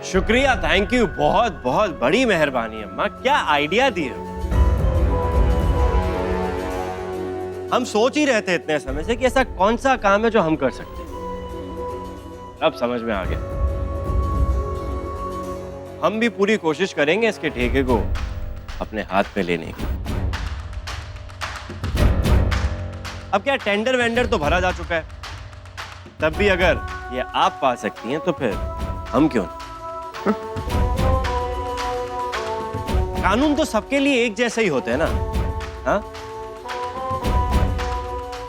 शुक्रिया, thank you, बहुत बहुत बड़ी मेहरबानी अम्मा। क्या आइडिया दिए हो। हम सोच ही रहे थे इतने समय से कि ऐसा कौन सा काम है जो हम कर सकते हैं। अब समझ में आ गया। हम भी पूरी कोशिश करेंगे इसके ठेके को अपने हाथ में लेने की। अब क्या टेंडर वेंडर तो भरा जा चुका है, तब भी अगर ये आप पा सकती हैं तो फिर हम क्यों नहीं? कानून तो सबके लिए एक जैसे ही होते हैं ना। हाँ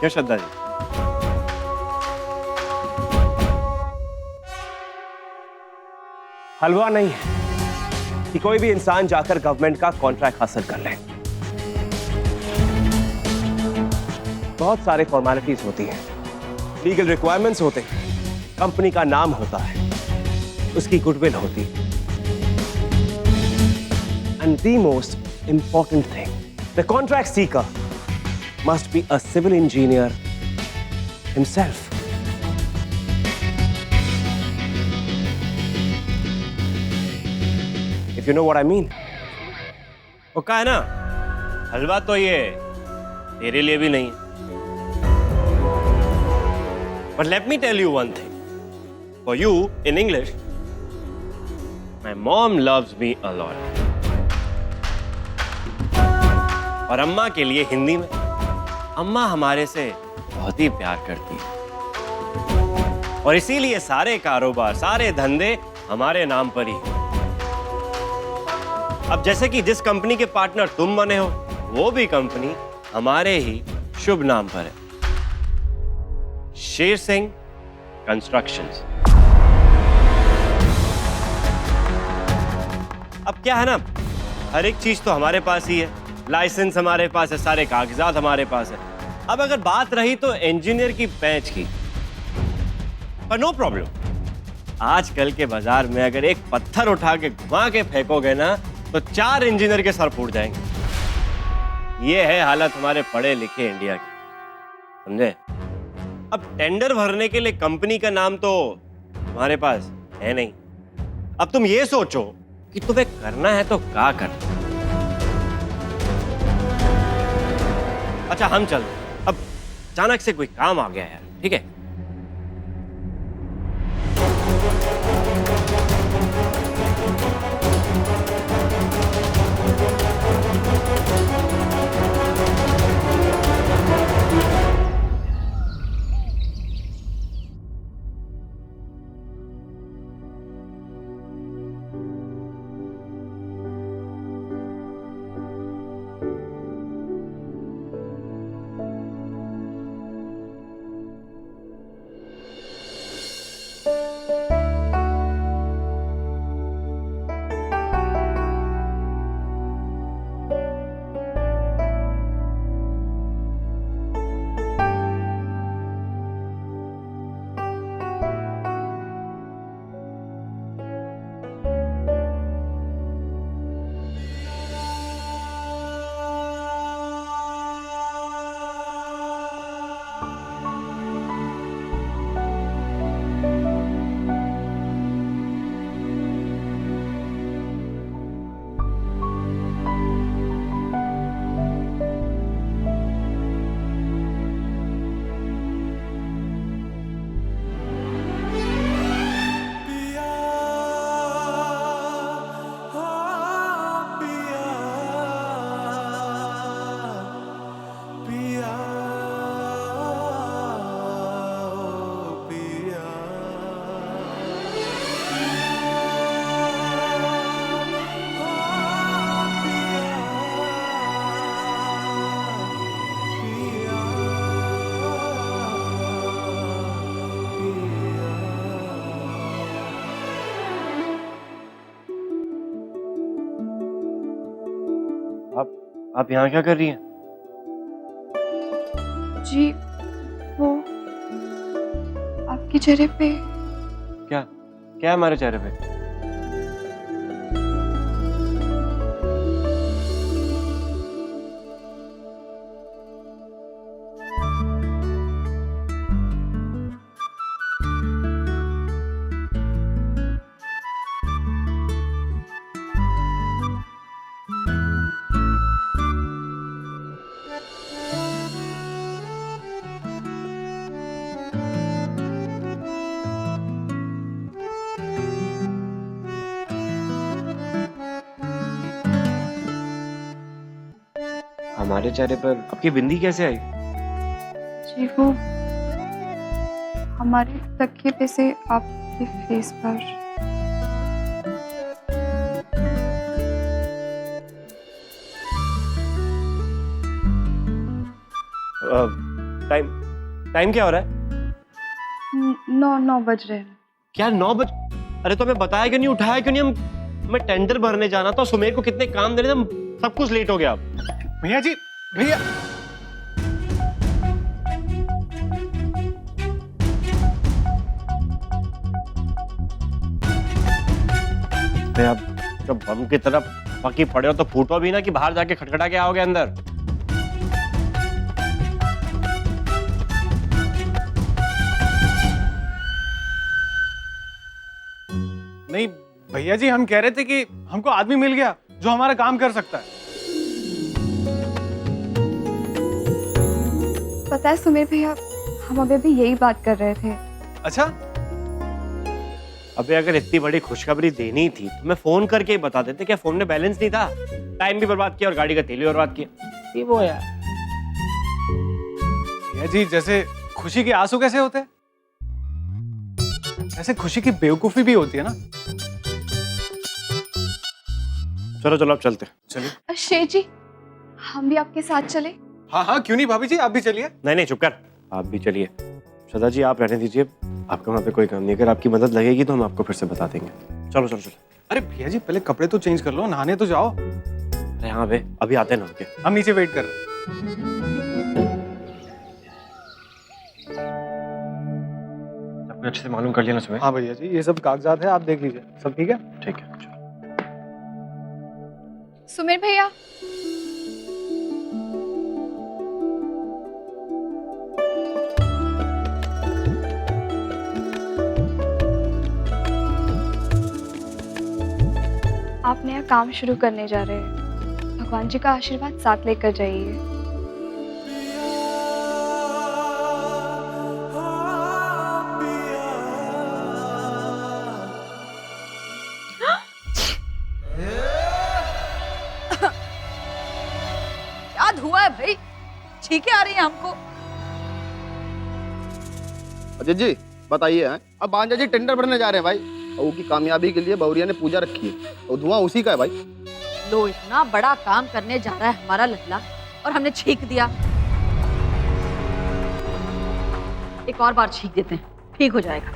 क्या श्रद्धा जी? हलवा नहीं है कि कोई भी इंसान जाकर गवर्नमेंट का कॉन्ट्रैक्ट हासिल कर ले। बहुत सारे फॉर्मेलिटीज होती हैं, लीगल रिक्वायरमेंट्स होते हैं, कंपनी का नाम होता है, उसकी गुडविल होती है, and the most important thing, the contract seeker must be a civil engineer himself. If you know what I mean. वो कहा है ना, हलवा तो ये तेरे लिए भी नहीं है। But let me tell you one thing. For you, in English, my mom loves me a lot. और अम्मा के लिए हिंदी में, अम्मा हमारे से बहुत ही प्यार करती है। और इसीलिए सारे कारोबार, सारे धंधे हमारे नाम पर ही। अब जैसे कि जिस कंपनी के पार्टनर तुम बने हो, वो भी कंपनी हमारे ही शुभ नाम पर है, शेर सिंह कंस्ट्रक्शंस। अब क्या है ना, हर एक चीज तो हमारे पास ही है, लाइसेंस हमारे पास है, सारे कागजात हमारे पास है। अब अगर बात रही तो इंजीनियर की पैंच की, पर नो प्रॉब्लम। आजकल के बाजार में अगर एक पत्थर उठा के घुमा के फेंकोगे ना, तो 4 इंजीनियर के सर फूट जाएंगे। ये है हालत हमारे पढ़े लिखे इंडिया की, समझे? अब टेंडर भरने के लिए कंपनी का नाम तो तुम्हारे पास है नहीं। अब तुम ये सोचो कि तुम्हें करना है तो क्या करना। अच्छा हम चल, अब अचानक से कोई काम आ गया यार, ठीक है? आप यहाँ क्या कर रही हैं? जी वो आपके चेहरे पे। क्या क्या है हमारे चेहरे पे? हमारे चेहरे पर आपकी बिंदी कैसे आई? जी वो हमारे तकिए पे से आपके फेस पर। टाइम टाइम क्या हो रहा है? 9 बज रहे हैं। क्या 9 बज? अरे तो हमें बताया क्यों नहीं, उठाया क्यों नहीं? मैं टेंडर भरने जाना था, सुमेर को कितने काम देने थे, सब कुछ लेट हो गया। भैया जी, भैया आप जब बम की तरफ पकी पड़े हो तो फूटो भी ना कि बाहर जाके खटखटा के आओगे अंदर। नहीं भैया जी, हम कह रहे थे कि हमको आदमी मिल गया जो हमारा काम कर सकता है। पता है सुमेर भैया, हम अभी भी यही बात कर रहे थे। अच्छा, अबे अगर इतनी बड़ी खुशखबरी देनी थी तो मैं फोन करके ही बता देते। क्या फोन में बैलेंस नहीं था? टाइम भी बर्बाद किया और गाड़ी का तेल भी बर्बाद किया। ये वो यार। भैया जी, जैसे खुशी के आंसू कैसे होते हैं, ऐसे खुशी की बेवकूफी भी होती है ना। चलो चलो अब चलते। चलिए। शेठ जी, हम भी आपके साथ चले? हाँ हाँ, क्यों नहीं भाभी जी, आप भी चलिए। नहीं नहीं चुप कर, आप भी चलिए। सदा जी आप रहने दीजिए, आपका वहाँ पे कोई काम नहीं। अगर आपकी मदद लगेगी तो हम आपको फिर से बता देंगे। चलो चलो चलो। अरे भैया जी, पहले कपड़े तो चेंज कर लो, नहाने तो जाओ। अरे हाँ बे, अभी आते हैं ना आपके। हम नीचे वेट कर रहे हैं। आपने अच्छे से मालूम कर लिया ना सुबह? हाँ भैया जी, ये सब कागजात है, आप देख लीजिए, सब ठीक है। ठीक है। सुमेर भैया, आप नया काम शुरू करने जा रहे हैं। भगवान जी का आशीर्वाद साथ लेकर जाइए। क्या धुआं है भाई, छींके आ रही है हमको। अजय जी बताइए, हैं अब बांजा जी टेंडर भरने जा रहे हैं भाई। बहू की कामयाबी के लिए बहुरिया ने पूजा रखी है, तो धुआं उसी का है भाई। लो, इतना बड़ा काम करने जा रहा है हमारा लल्ला और हमने छींक दिया। एक और बार छींक देते हैं, ठीक हो जाएगा।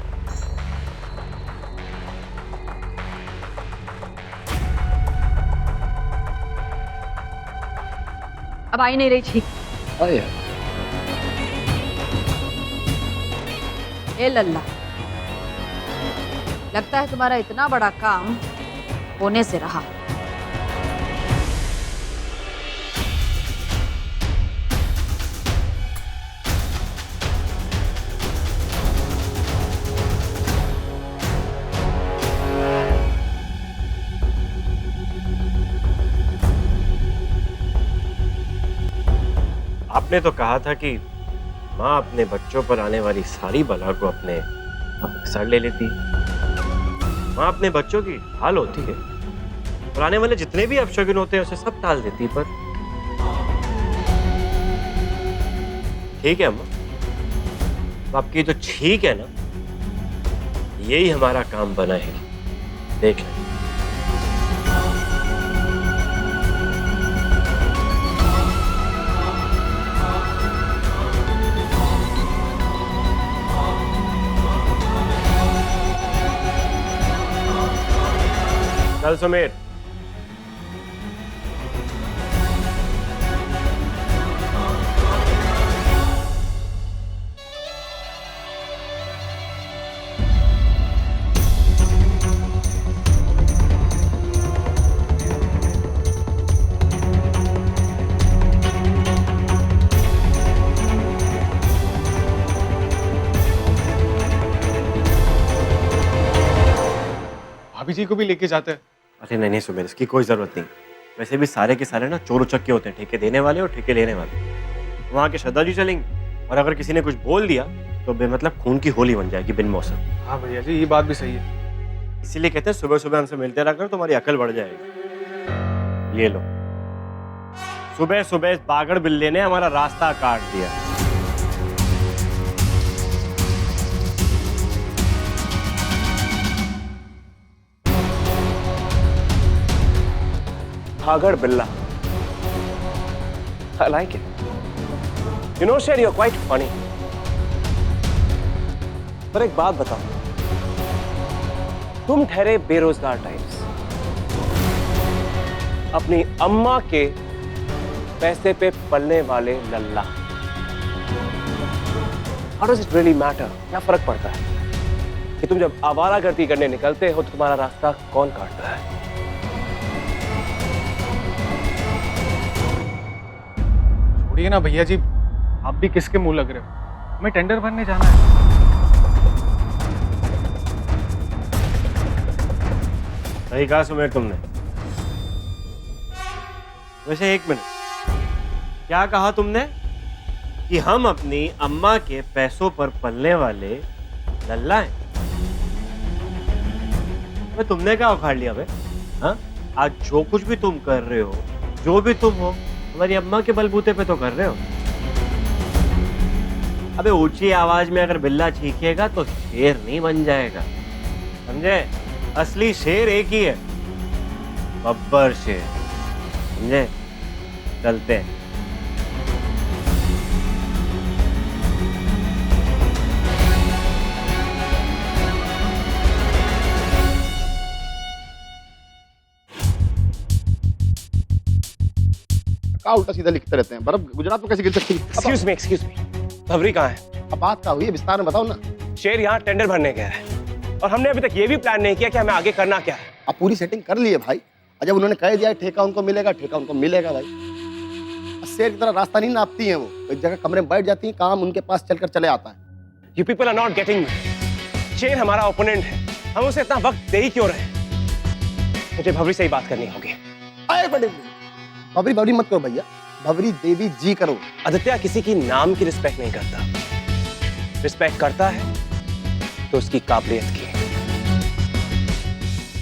अब आई नहीं रही छींक। ए लल्ला, लगता है तुम्हारा इतना बड़ा काम होने से रहा। आपने तो कहा था कि माँ अपने बच्चों पर आने वाली सारी बला को अपने सर ले लेती है। माँ अपने बच्चों की ढाल होती है और आने वाले जितने भी अपशगुन होते हैं उसे सब टाल देती है। पर ठीक है अम्मा, तो आपकी जो छींक है ना, यही हमारा काम बना है। देख लें। चल सुमेर। भाभी जी को भी लेके जाते हैं। अरे नहीं नहीं सुमेर, इसकी कोई जरूरत नहीं। वैसे भी सारे के सारे ना चोर उचक्के होते हैं, ठेके देने वाले और ठेके लेने वाले। वहाँ के श्रद्धा जी चलेंगे और अगर किसी ने कुछ बोल दिया तो बेमतलब खून की होली बन जाएगी बिन मौसम। हाँ भैया जी, ये बात भी सही है। इसीलिए कहते हैं सुबह सुबह हमसे मिलते रहा कर, तुम्हारी अकल बढ़ जाएगी। ये लो, सुबह सुबह इस बागड़ बिल्ले ने हमारा रास्ता काट दिया। भागड़ बिल्ला। I like it. You know, Sher, you're quite funny. पर एक बात बताओ, तुम ठहरे बेरोजगार टाइप्स, अपनी अम्मा के पैसे पे पलने वाले लल्ला। How does it really matter? क्या फर्क पड़ता है कि तुम जब आवारागर्दी करने निकलते हो तो तुम्हारा रास्ता कौन काटता है? छोड़िए ना भैया जी, आप भी किसके मुंह लग रहे हो? हमें टेंडर भरने जाना है। सही कहा सुमेर तुमने। वैसे एक मिनट, क्या कहा तुमने कि हम अपनी अम्मा के पैसों पर पलने वाले लल्ला हैं? तुमने क्या उखाड़ लिया बे? हाँ, आज जो कुछ भी तुम कर रहे हो, जो भी तुम हो, हमारी अम्मा के बलबूते पे तो कर रहे हो। अबे ऊंची आवाज में अगर बिल्ला चीखेगा तो शेर नहीं बन जाएगा, समझे? असली शेर एक ही है, बब्बर शेर, समझे? चलते हैं। क्या उल्टा सीधा लिखते रहते हैं? बर्फ गुजरात में कैसे गिर सकती है? Excuse me. भवरी कहाँ है? अब बात क्या हुई है, विस्तार में बताओ ना। शेर यहाँ टेंडर भरने गया है और हमने अभी तक ये भी प्लान नहीं किया कि हमें आगे करना क्या है। आप पूरी सेटिंग कर लिए भाई। जब उन्होंने कह दिया ठेका उनको मिलेगा, ठेका उनको मिलेगा भाई। शेर की तरह रास्ता नहीं नापती हैं वो, एक जगह कमरे में बैठ जाती हैं, काम उनके पास चलकर चले आता है। You people are not getting me. शेर हमारा ओपोनेंट है, हम उसे इतना वक्त दे ही क्यों रहे? मुझे भवरी से ही बात करनी होगी। भवरी भवरी मत करो भैया, भवरी देवी जी करो। आदित्य किसी की नाम की रिस्पेक्ट नहीं करता, रिस्पेक्ट करता है तो उसकी काबिलियत की।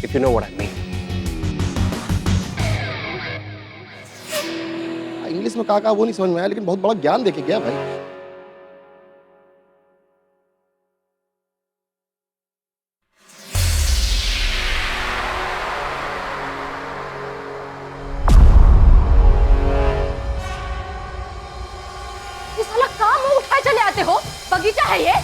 If you know what I mean. English में कहा वो नहीं समझ में आया, लेकिन बहुत बड़ा ज्ञान देके गया भाई। ये साला काम मुंह उठाए चले आते हो? बगीचा है ये?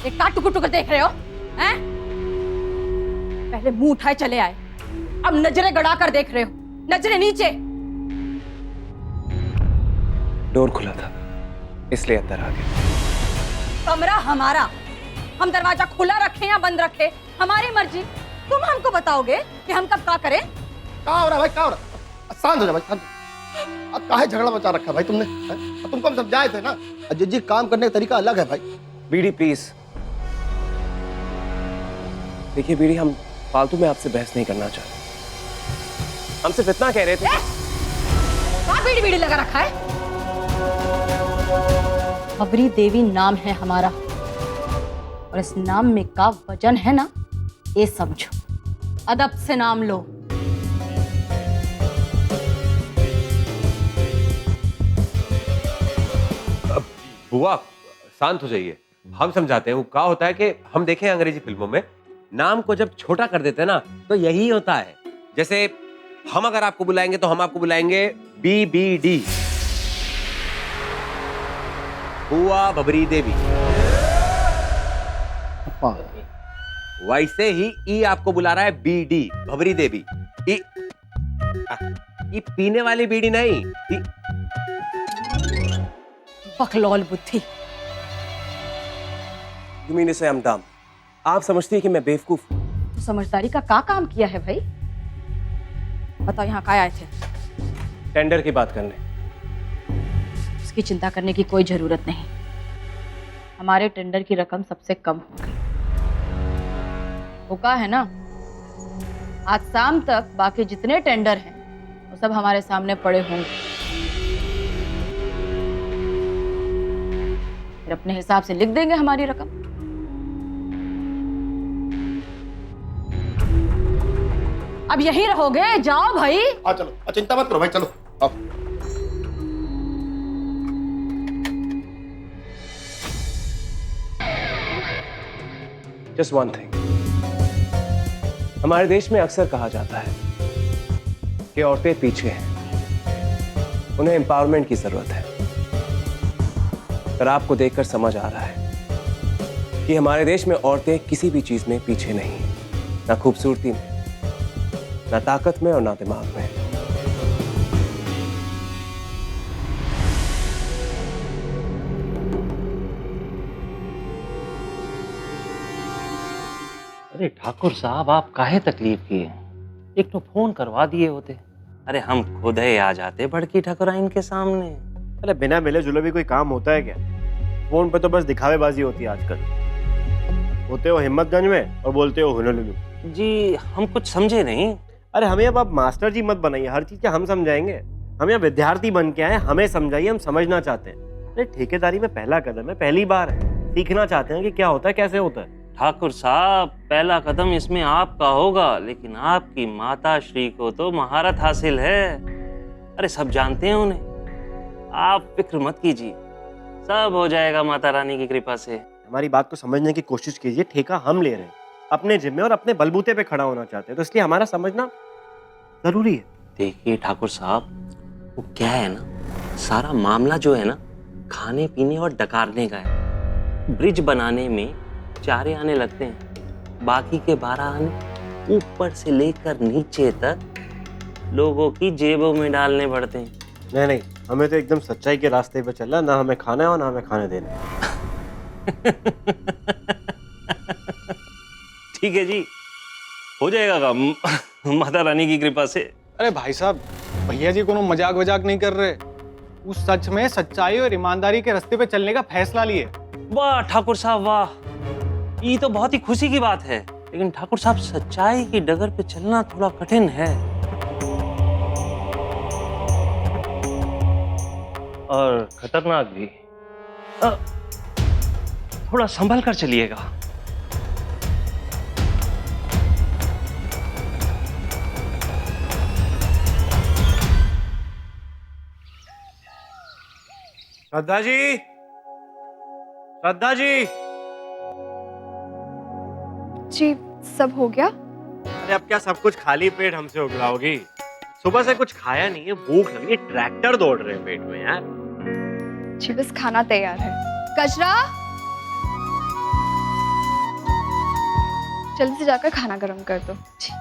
ये का टुकुर टुकुर देख रहे हो? हैं? पहले मुंह उठाए चले आए, अब नजरें गड़ा कर देख रहे हो। नजरें नीचे। डोर खुला था इसलिए अंदर आ गया। कमरा हमारा, हम दरवाजा खुला रखें या बंद रखें हमारी मर्जी। तुम हमको बताओगे कि हम कब क्या करें? क्या हो रहा है भाई, क्या हो रहा है? शांत हो जा भाई, शांत। अब काहे झगड़ा मचा रखा भाई तुमने? तुमको हम समझाए थे ना, अजय जी काम करने का तरीका अलग है भाई। BD please. देखिए बीडी, हम फालतू में आपसे बहस नहीं करना चाहते, हम सिर्फ इतना कह रहे थे। क्या बीड़ी बीड़ी लगा रखा है? भवरी देवी नाम है हमारा, और इस नाम में का वजन है ना, ये समझो। अदब से नाम लो। बुआ शांत हो जाइए, हम समझाते हैं। वो क्या होता है कि हम देखें अंग्रेजी फिल्मों में नाम को जब छोटा कर देते हैं ना, तो यही होता है। जैसे हम अगर आपको बुलाएंगे तो हम आपको बुलाएंगे BBD, बुआ बबरी देवी। वैसे ही ई आपको बुला रहा है BD, भबरी देवी। ई पीने वाली बीड़ी नहीं, बकलौल बुद्धि। You mean to say I'm dumb? आप समझती है कि मैं बेवकूफ हूँ? तो समझदारी का क्या काम किया है भाई? बताओ यहाँ काय आए थे? टेंडर की बात करने। इसकी चिंता करने की कोई जरूरत नहीं। हमारे टेंडर की रकम सबसे कम होगी। वो कहा है ना, आज शाम तक बाकी जितने टेंडर हैं वो सब हमारे सामने पड़े होंगे। फिर अपने हिसाब से लिख देंगे हमारी रकम। अब यहीं रहोगे? जाओ भाई। हाँ चलो, चिंता मत करो भाई, चलो आओ। जस्ट वन थिंग, हमारे देश में अक्सर कहा जाता है कि औरतें पीछे हैं, उन्हें एम्पावरमेंट की जरूरत है। पर आपको देखकर समझ आ रहा है कि हमारे देश में औरतें किसी भी चीज में पीछे नहीं, ना खूबसूरती में, ना ताकत में और ना दिमाग में। अरे ठाकुर साहब, आप काहे तकलीफ किए? एक तो फोन करवा दिए होते। अरे हम खुद ही आ जाते बड़की ठाकुराइन के सामने। अरे बिना मिले जुले भी कोई काम होता है क्या? फोन पे तो बस दिखावेबाजी होती है आजकल। होते हो हिम्मतगंज में और बोलते हो हुनलुलु। जी हम कुछ समझे नहीं। अरे हमें अब आप मास्टर जी मत बनाइए, हर चीज क्या हम समझाएंगे? हम यहाँ विद्यार्थी बन के आए, हमें समझाइए, हम समझना चाहते हैं। अरे ठेकेदारी में पहला कदम है, पहली बार है, सीखना चाहते हैं कि क्या होता है, कैसे होता है। ठाकुर साहब, पहला कदम इसमें आपका होगा, लेकिन आपकी माता श्री को तो महारत हासिल है। अरे सब जानते हैं उन्हें, आप फिक्र मत कीजिए, सब हो जाएगा माता रानी की कृपा से। हमारी बात को समझने की कोशिश कीजिए। ठेका हम ले रहे हैं, अपने जिम्मे और अपने बलबूते पे खड़ा होना चाहते हैं, तो इसलिए हमारा समझना जरूरी है। देखिए ठाकुर साहब, वो क्या है ना, सारा मामला जो है ना, खाने पीने और डकारने का है। ब्रिज बनाने में 4 आने लगते हैं, बाकी के 12 आने ऊपर से लेकर नीचे तक लोगों की जेबों में डालने पड़ते हैं। नहीं नहीं, हमें तो एकदम सच्चाई के रास्ते पे चलना, ना हमें खाना है और ना हमें खाने देना है। ठीक है जी, हो जाएगा काम माता रानी की कृपा से। अरे भाई साहब, भैया जी कोनो मजाक वजाक नहीं कर रहे। उस सच में सच्चाई और ईमानदारी के रास्ते पे चलने का फैसला लिए। वाह ठाकुर साहब वाह, ये तो बहुत ही खुशी की बात है। लेकिन ठाकुर साहब, सच्चाई की डगर पे चलना थोड़ा कठिन है और खतरनाक भी। थोड़ा संभल कर चलिएगा। श्रद्धा जी, श्रद्धा जी। जी सब हो गया? अरे अब क्या सब कुछ खाली पेट हमसे उगलाओगी? सुबह से कुछ खाया नहीं है, भूख लगी है, ट्रैक्टर दौड़ रहे हैं पेट में यार। जी बस खाना तैयार है। कचरा, जल्दी से जाकर खाना गर्म कर दो। जी।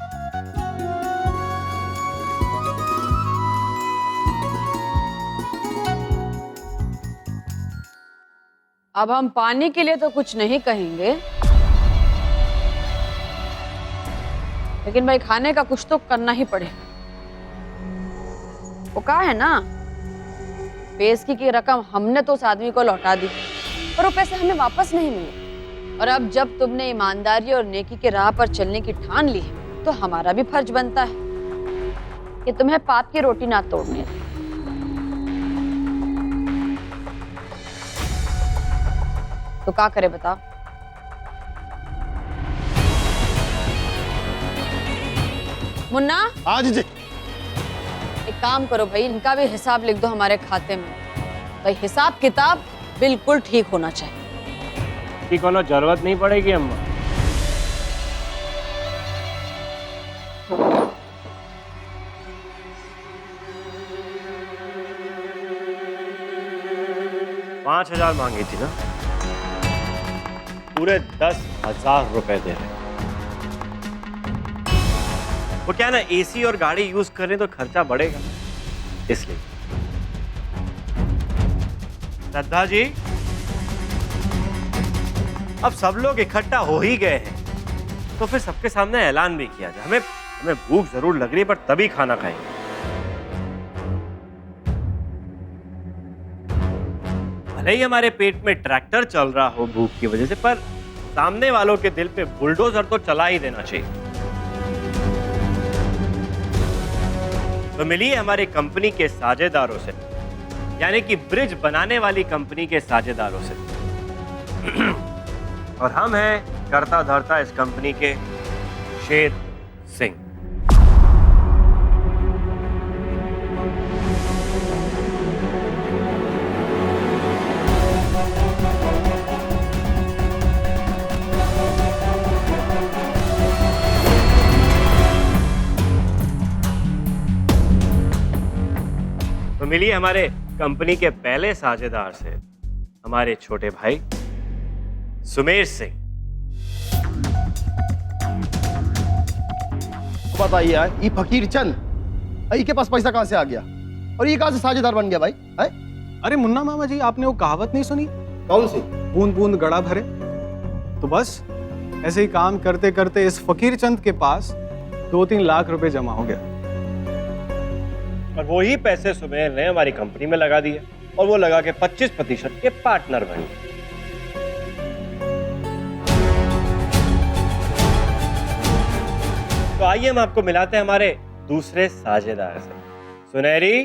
अब हम पानी के लिए तो कुछ नहीं कहेंगे, लेकिन भाई खाने का कुछ तो करना ही पड़ेगा। वो कहा है ना, बेइज्जती की रकम हमने तो उस आदमी को लौटा दी, पर वो पैसे हमें वापस नहीं मिले। और अब जब तुमने ईमानदारी और नेकी के राह पर चलने की ठान ली है, तो हमारा भी फर्ज बनता है कि तुम्हें पाप की रोटी ना तोड़ने दें। तो क्या करे बताओ? मुन्ना, हाँ जी जी। एक काम करो भाई, इनका भी हिसाब लिख दो हमारे खाते में। भाई हिसाब किताब बिल्कुल ठीक होना चाहिए। की कोनो जरूरत नहीं पड़ेगी अम्मा। $5,000 मांगी थी ना, पूरे 10,000 रुपए दे रहे। वो क्या ना, एसी और गाड़ी यूज करें तो खर्चा बढ़ेगा, इसलिए। श्रद्धा जी, अब सब लोग इकट्ठा हो ही गए हैं, तो फिर सबके सामने ऐलान भी किया जाए। हमें भूख जरूर लग रही है, पर तभी खाना खाएंगे। भले ही हमारे पेट में ट्रैक्टर चल रहा हो भूख की वजह से, पर सामने वालों के दिल पे बुलडोजर तो चला ही देना चाहिए। तो मिलिए हमारी कंपनी के साझेदारों से, यानी कि ब्रिज बनाने वाली कंपनी के साझेदारों से। और हम हैं करता धरता इस कंपनी के शेर सिंह। तो मिलिए हमारे कंपनी के पहले साझेदार से, हमारे छोटे भाई सुमेर सिंह। बताइए यार, ये फकीर चंद ये के पास पैसा कहाँ से आ गया और ये कहाँ से साझेदार बन गया भाई है? अरे मुन्ना मामा जी, आपने वो कहावत नहीं सुनी? कौन सी? बूंद बूंद गड़ा भरे। तो बस ऐसे ही काम करते करते इस फकीर चंद के पास 2-3 लाख रुपए जमा हो गया। और वही पैसे सुमेर ने हमारी कंपनी में लगा दिए और वो लगा के 25% के पार्टनर बन गए। तो आइए हम आपको मिलाते हैं हमारे दूसरे साझेदार से। सुनहरी,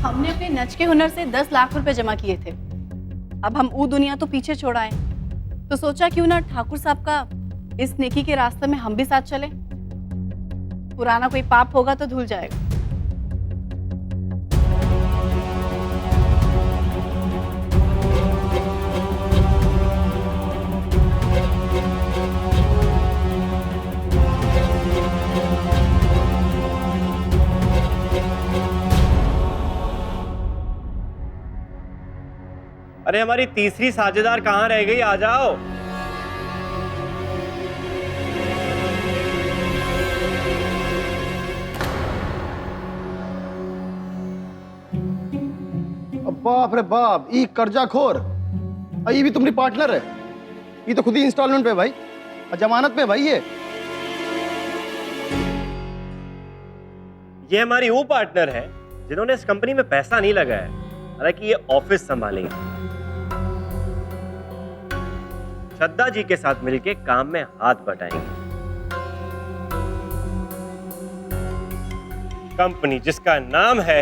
हमने अपने नच के हुनर से 10 लाख रुपए जमा किए थे। अब हम वो दुनिया तो पीछे छोड़ाएं, तो सोचा क्यों ना ठाकुर साहब का इस नेकी के रास्ते में हम भी साथ चलें। पुराना कोई पाप होगा तो धुल जाएगा। अरे हमारी तीसरी साझेदार कहां रह गई? आ जाओ। बाप रे बाप, ये कर्जा खोर, ये भी तुम्हारी पार्टनर है? ये तो खुद ही इंस्टॉलमेंट पे भाई और जमानत पे भाई। ये हमारी वो पार्टनर है जिन्होंने इस कंपनी में पैसा नहीं लगाया, हालांकि ये ऑफिस संभालेंगे। श्रद्धा जी के साथ मिलके काम में हाथ बटाएंगे। कंपनी जिसका नाम है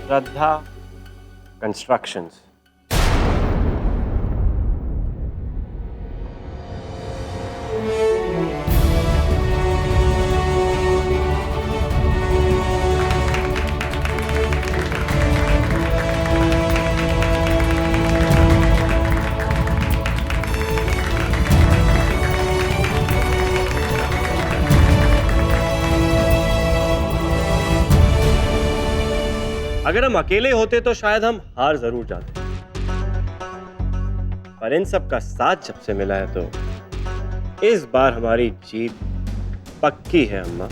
श्रद्धा कंस्ट्रक्शंस। अगर हम अकेले होते तो शायद हम हार जरूर जाते, पर इन सब का साथ जब से मिला है तो इस बार हमारी जीत पक्की है अम्मा।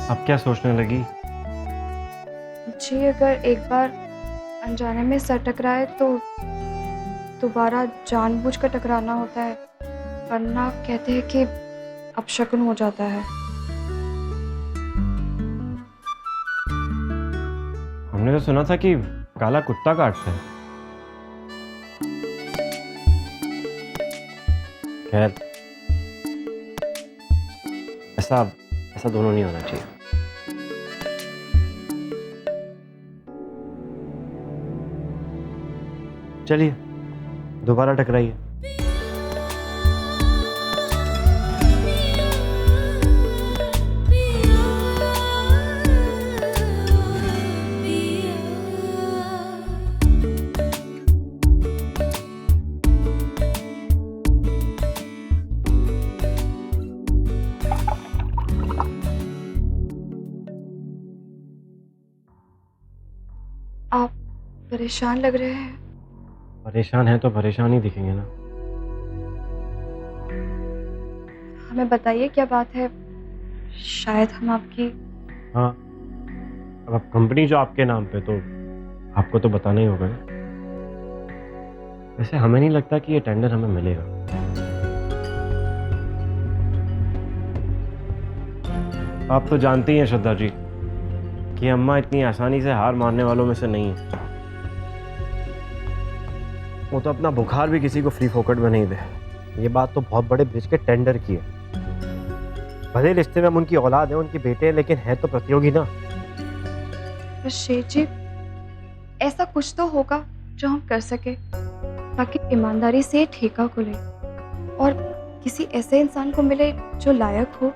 अब क्या सोचने लगी? जी अगर एक बार अनजाने में सर टकराए तो दोबारा जानबूझकर टकराना होता है, वरना कहते हैं कि अपशकुन हो जाता है। हमने तो सुना था कि काला कुत्ता काटता है। खैर, ऐसा ऐसा दोनों नहीं होना चाहिए। चलिए दोबारा टकराइए। आप परेशान लग रहे हैं। परेशान है तो परेशान ही दिखेंगे ना। हमें बताइए क्या बात है, शायद हम आपकी। हाँ, अब कंपनी जो आपके नाम पे, तो आपको तो बताना ही होगा ना। वैसे हमें नहीं लगता कि ये टेंडर हमें मिलेगा। आप तो जानती हैं श्रद्धा जी कि अम्मा इतनी आसानी से हार मारने वालों में से नहीं है। वो तो अपना बुखार भी किसी को फ्री फोकट में नहीं दे। ये बात तो बहुत बड़े ब्रिज के टेंडर की है। भले रिश्ते में हम उनकी औलाद हैं, उनकी बेटे हैं, लेकिन है तो प्रतियोगी ना। तो शेठ जी, ऐसा कुछ तो होगा जो हम कर सके ताकि ईमानदारी से ठेका को ले और किसी ऐसे इंसान को मिले जो लायक हो।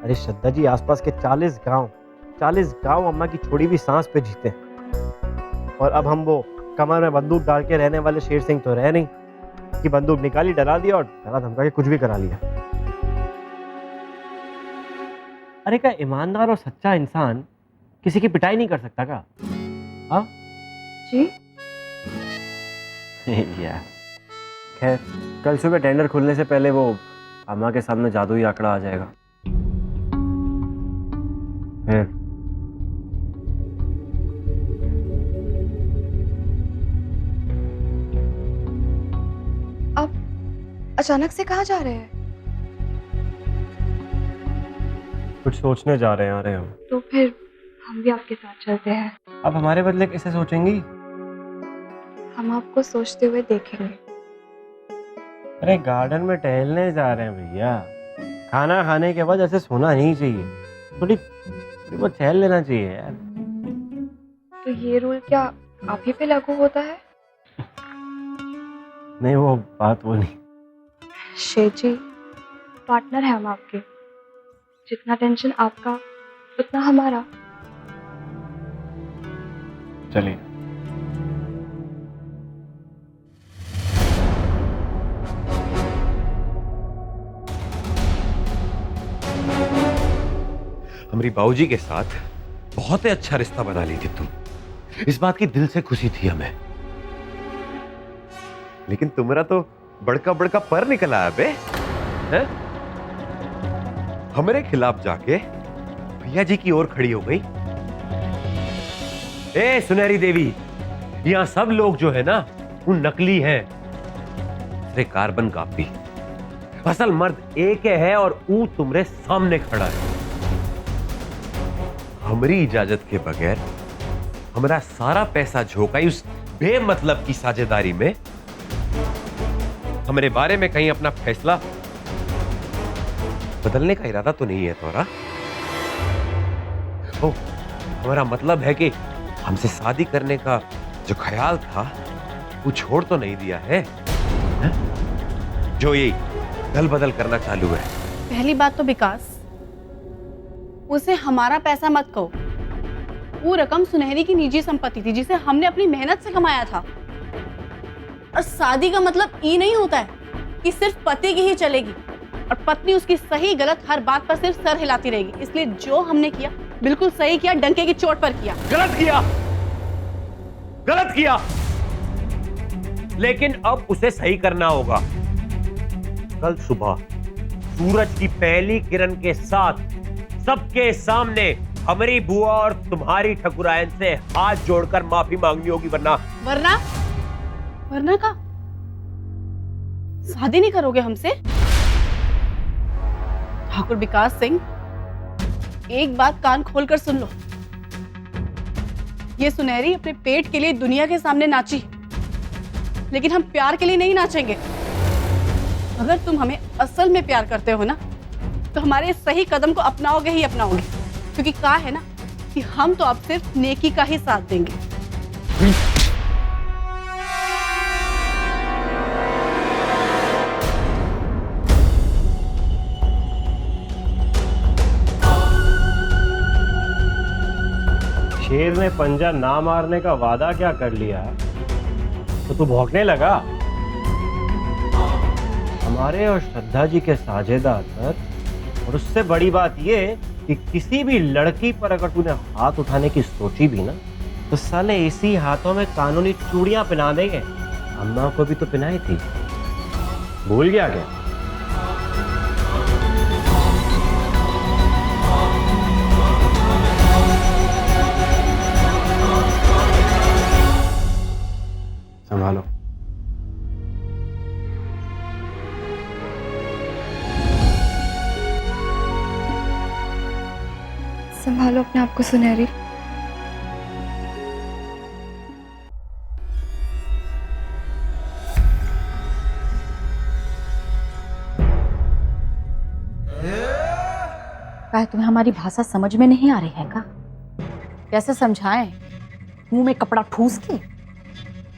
अरे श्रद्धा जी, आसपास के 40 गांव अम्मा की छोड़ी हुई सांस पे जीते हैं। और अब हम वो कमर में बंदूक डाल के रहने वाले शेर सिंह तो रह नहीं कि बंदूक निकाली, डरा दिया और डरा धमका के कुछ भी करा लिया। अरे क्या ईमानदार और सच्चा इंसान किसी की पिटाई नहीं कर सकता क्या? हाँ जी यार, खैर कल सुबह टेंडर खुलने से पहले वो अम्मा के सामने जादुई आंकड़ा आ जाएगा। फिर अब अचानक से कहाँ जा रहे हैं? कुछ सोचने जा रहे हैं। आ रहे हम तो फिर हम भी आपके साथ चलते हैं। अब हमारे बदले कैसे सोचेंगी? हम आपको सोचते हुए देखेंगे। अरे गार्डन में टहलने जा रहे हैं भैया। खाना खाने के बाद ऐसे सोना नहीं चाहिए। थोड़ी बहुत टहल लेना चाहिए यार। तो ये रूल क्या आप ही पे लागू होता है? नहीं, वो बात वो नहीं। शेठ जी, पार्टनर है हम आपके। जितना टेंशन आपका उतना हमारा। चलिए। हमारी बाबूजी के साथ बहुत ही अच्छा रिश्ता बना ली थी तुम। इस बात की दिल से खुशी थी हमें। लेकिन तुम्हारा तो बड़का बड़का पर निकला है बे। हैं? हमारे खिलाफ जाके भैया जी की ओर खड़ी हो गई। ए सुनहरी देवी, यहां सब लोग जो है ना वो नकली हैं। अरे कार्बन कॉपी। असल मर्द एक है और वो तुम्हारे सामने खड़ा है। हमारी इजाजत के बगैर हमारा सारा पैसा झोंकाई उस बेमतलब की साझेदारी में। हमारे बारे में कहीं अपना फैसला बदलने का इरादा तो नहीं है तोरा? ओ, हमारा मतलब है कि हमसे शादी करने का जो ख्याल था वो छोड़ तो नहीं दिया है, जो ये दल बदल करना चालू है। पहली बात तो विकास, उसे हमारा पैसा मत कहो। वो रकम सुनहरी की निजी संपत्ति थी जिसे हमने अपनी मेहनत से कमाया था। और शादी का मतलब ये नहीं होता है कि सिर्फ पति की ही चलेगी और पत्नी उसकी सही गलत हर बात पर सिर्फ सर हिलाती रहेगी। इसलिए जो हमने किया बिल्कुल सही किया, डंके की चोट पर किया। गलत किया, गलत किया, लेकिन अब उसे सही करना होगा। कल सुबह सूरज की पहली किरण के साथ सबके सामने हमारी बुआ और तुम्हारी ठकुरायन से हाथ जोड़कर माफी मांगनी होगी, वरना वरना का शादी नहीं करोगे हमसे? ठाकुर विकास सिंह, एक बात कान खोलकर सुन लो। ये सुनहरी अपने पेट के लिए दुनिया के सामने नाची, लेकिन हम प्यार के लिए नहीं नाचेंगे। अगर तुम हमें असल में प्यार करते हो ना, तो हमारे इस सही कदम को अपनाओगे ही अपनाओगे, क्योंकि कहा है ना कि हम तो अब सिर्फ नेकी का ही साथ देंगे। शेर ने पंजा ना मारने का वादा क्या कर लिया तो तू भौंकने लगा। हमारे और श्रद्धा जी के साझेदार पर, और उससे बड़ी बात ये कि किसी भी लड़की पर अगर तूने हाथ उठाने की सोची भी ना, तो साले इसी हाथों में कानूनी चूड़ियां पहना देंगे। अम्मा को भी तो पहनाई थी, भूल गया क्या? संभालो। संभालो अपने आप को सुनहरी। क्या तुम्हें हमारी भाषा समझ में नहीं आ रही है का? कैसे समझाएं? मुंह में कपड़ा ठूस के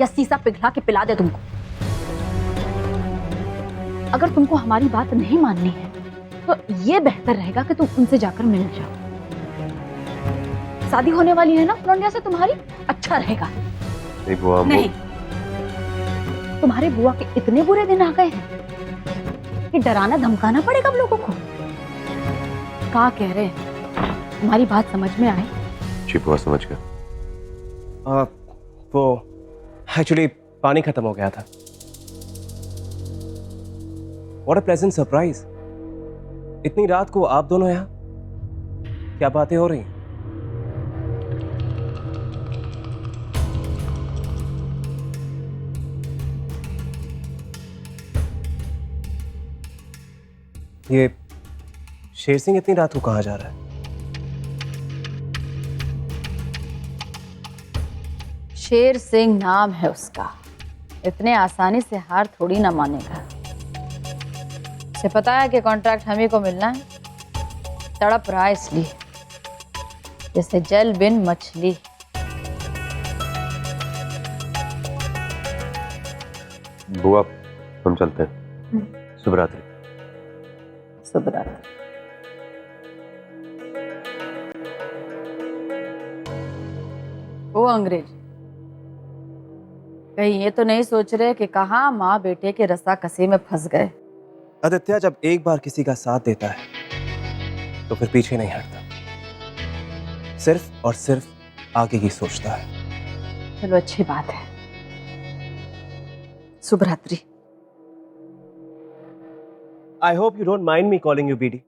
या शीशा पिघला के पिला दे तुमको? अगर तुमको हमारी बात नहीं माननी है तो ये बेहतर रहेगा कि तुम उनसे जाकर मिल जाओ। शादी होने वाली है ना लौंडिया से तुम्हारी, अच्छा रहेगा। नहीं बुआ, नहीं, तुम्हारे बुआ के इतने बुरे दिन आ गए हैं कि डराना धमकाना पड़ेगा हम लोगों को। क्या कह रहे हैं? तुम्हारी बात समझ में आई? जी बुआ, समझ गया। वो एक्चुअली पानी खत्म हो गया था। What a pleasant surprise! इतनी रात को आप दोनों यहाँ, क्या बातें हो रही? ये शेर सिंह इतनी रात को कहाँ जा रहा है? शेर सिंह नाम है उसका, इतने आसानी से हार थोड़ी ना मानेगा। उसे पता है कि कॉन्ट्रैक्ट हम ही को मिलना है, तड़प रहा है इसलिए, जैसे जल बिन मछली। बुआ हम चलते हैं। शुभ रात्रि। शुभ रात्रि। वो अंग्रेज कहीं ये तो नहीं सोच रहे कि कहाँ माँ बेटे के रस्सा कसी में फंस गए? आदित्य जब एक बार किसी का साथ देता है तो फिर पीछे नहीं हटता, सिर्फ और सिर्फ आगे की सोचता है। चलो अच्छी बात है। शुभ रात्रि। I hope you don't mind me calling you BD.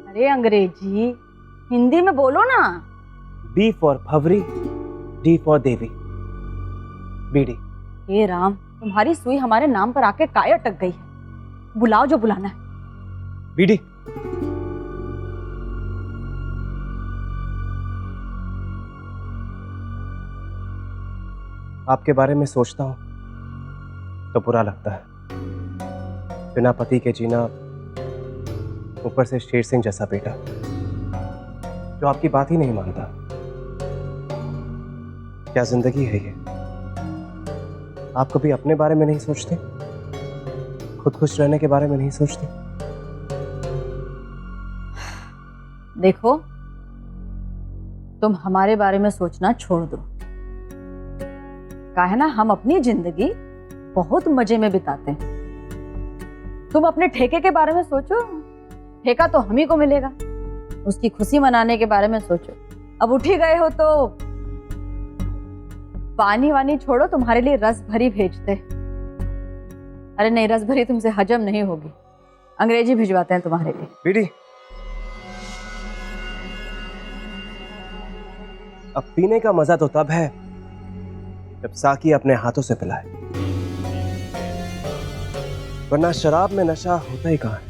अरे अंग्रेजी हिंदी में बोलो ना। B for Bhavri, D for Devi, BD. हे राम, तुम्हारी सुई हमारे नाम पर आके काय अटक गई है। बुलाओ जो बुलाना है। बीडी। आपके बारे में सोचता हूं तो बुरा लगता है। बिना पति के जीना, ऊपर से शेर सिंह जैसा बेटा जो आपकी बात ही नहीं मानता। क्या जिंदगी है ये? आप कभी अपने बारे में नहीं सोचते? खुद खुश रहने के बारे में नहीं सोचते? देखो, तुम हमारे बारे में सोचना छोड़ दो। काहे ना हम अपनी जिंदगी बहुत मजे में बिताते हैं। तुम अपने ठेके के बारे में सोचो, ठेका तो हम ही को मिलेगा। उसकी खुशी मनाने के बारे में सोचो। अब उठ ही गए हो तो पानी वानी छोड़ो, तुम्हारे लिए रस भरी भेजते। अरे नहीं, रस भरी तुमसे हजम नहीं होगी, अंग्रेजी भिजवाते हैं तुम्हारे लिए। बीडी, अब पीने का मजा तो तब है जब साकी अपने हाथों से पिलाए, वरना शराब में नशा होता ही कहां है।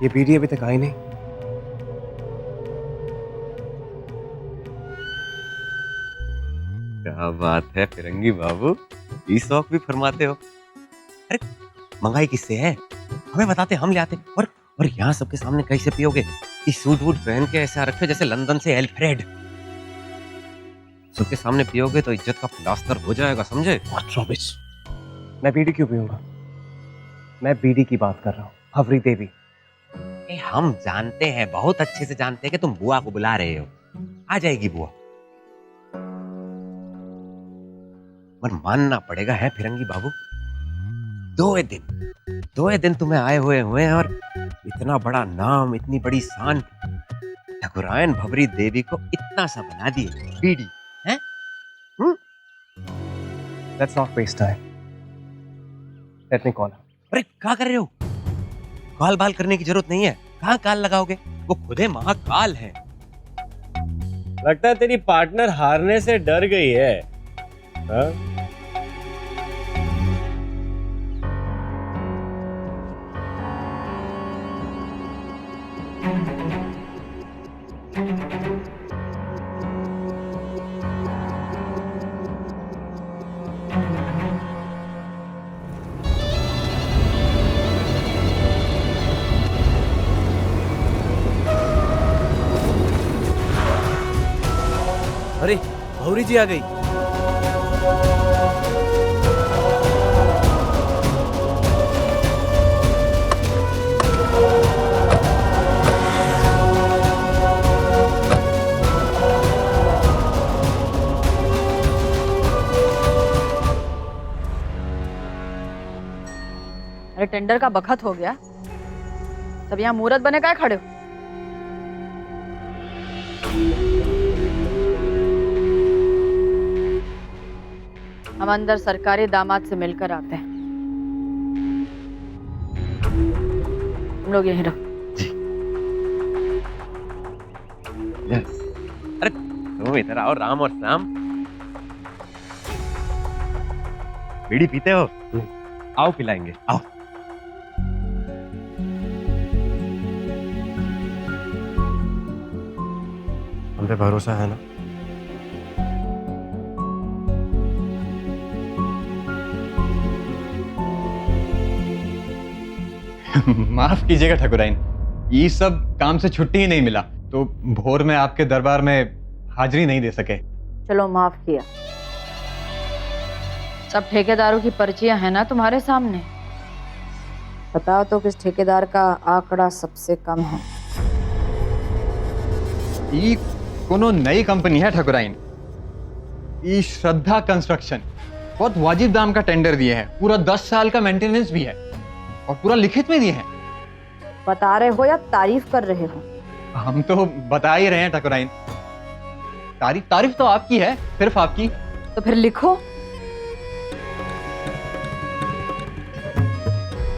ये बीडी अभी तक आई नहीं। क्या बात है फिरंगी बाबू, ये शौक भी फरमाते हो। अरे मंगाई किससे है, हमें बताते, हम ले आते। और यहाँ सबके सामने कैसे पियोगे? इस सूट वूट पहन के ऐसा रखे जैसे लंदन से एल्फ्रेड। सबके सामने पियोगे तो इज्जत का प्लास्टर हो जाएगा, समझे? मैं बीडी क्यों पीऊंगा? मैं बीडी की बात कर रहा हूँ, हवरी देवी। हम जानते हैं, बहुत अच्छे से जानते हैं कि तुम बुआ को बुला रहे हो। आ जाएगी बुआ। पर मानना पड़ेगा है फिरंगी बाबू, दो दिन तुम्हें आए हुए हैं और इतना बड़ा नाम, इतनी बड़ी शान ठकुरायन भवरी देवी को इतना सा बना दिए बीडी हैं? Let's not waste time. Let me call her. अरे क्या कर रहे हो? काल बाल करने की जरूरत नहीं है। कहाँ काल लगाओगे? वो खुदे महाकाल है। लगता है तेरी पार्टनर हारने से डर गई है। हाँ? अरे भौरी जी आ गई। अरे टेंडर का बखत हो गया, सब यहाँ मुहूर्त बने काय खड़े हो? हम अंदर सरकारी दामाद से मिलकर आते हैं। हम लोग यहीं रहो। अरे तुम इधर आओ, राम और श्याम। बीड़ी पीते हो? आओ पिलाएंगे, आओ। हम पे भरोसा है ना? माफ कीजिएगा ठकुराइन, ये सब काम से छुट्टी ही नहीं मिला तो भोर में आपके दरबार में हाजिरी नहीं दे सके। चलो माफ किया। सब ठेकेदारों की पर्चियां हैं ना तुम्हारे सामने, बताओ तो किस ठेकेदार का आंकड़ा सबसे कम है? ये कोनो नई कंपनी है ठकुराइन, ये श्रद्धा कंस्ट्रक्शन। बहुत वाजिब दाम का टेंडर दिए हैं, पूरा 10 साल का मेंटेनेंस भी है और पूरा लिखित में दिए हैं। बता रहे हो या तारीफ कर रहे हो? हम तो बता ही रहे हैं ठकुराइन। तारीफ तो आपकी है, सिर्फ आपकी। तो फिर लिखो,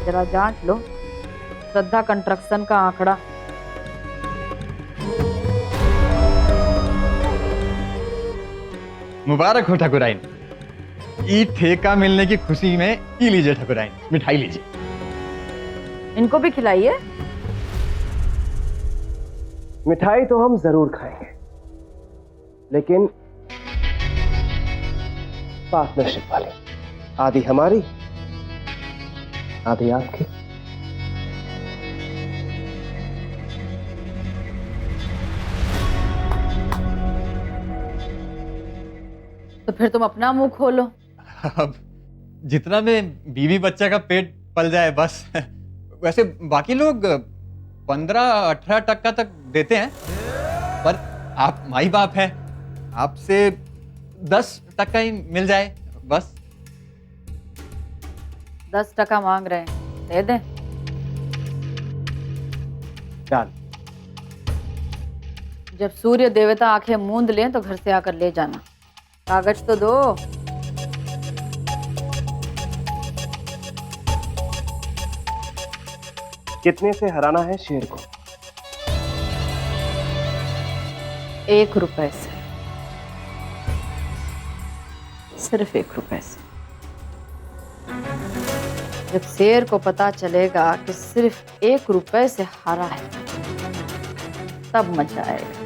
जरा जांच लो श्रद्धा कंस्ट्रक्शन का आंकड़ा। मुबारक हो ठकुराइन, ई ठेका मिलने की खुशी में पी लीजिए ठकुराइन, मिठाई लीजिए। इनको भी खिलाइए। मिठाई तो हम जरूर खाएंगे, लेकिन पार्टनरशिप वाली। आधी हमारी, आधी आपकी। तो फिर तुम अपना मुंह खोलो। अब जितना में बीवी बच्चा का पेट पल जाए बस। वैसे बाकी लोग 15-18% तक देते हैं, पर आप माई बाप हैं, आपसे 10% ही मिल जाए बस। 10% मांग रहे हैं, दे दें? डाल। जब सूर्य देवता आंखें मूंद लें तो घर से आकर ले जाना। कागज तो दो। कितने से हराना है शेर को? 1 रुपए से, सिर्फ 1 रुपए से। जब शेर को पता चलेगा कि सिर्फ 1 रुपए से हारा है, तब मजा आएगा।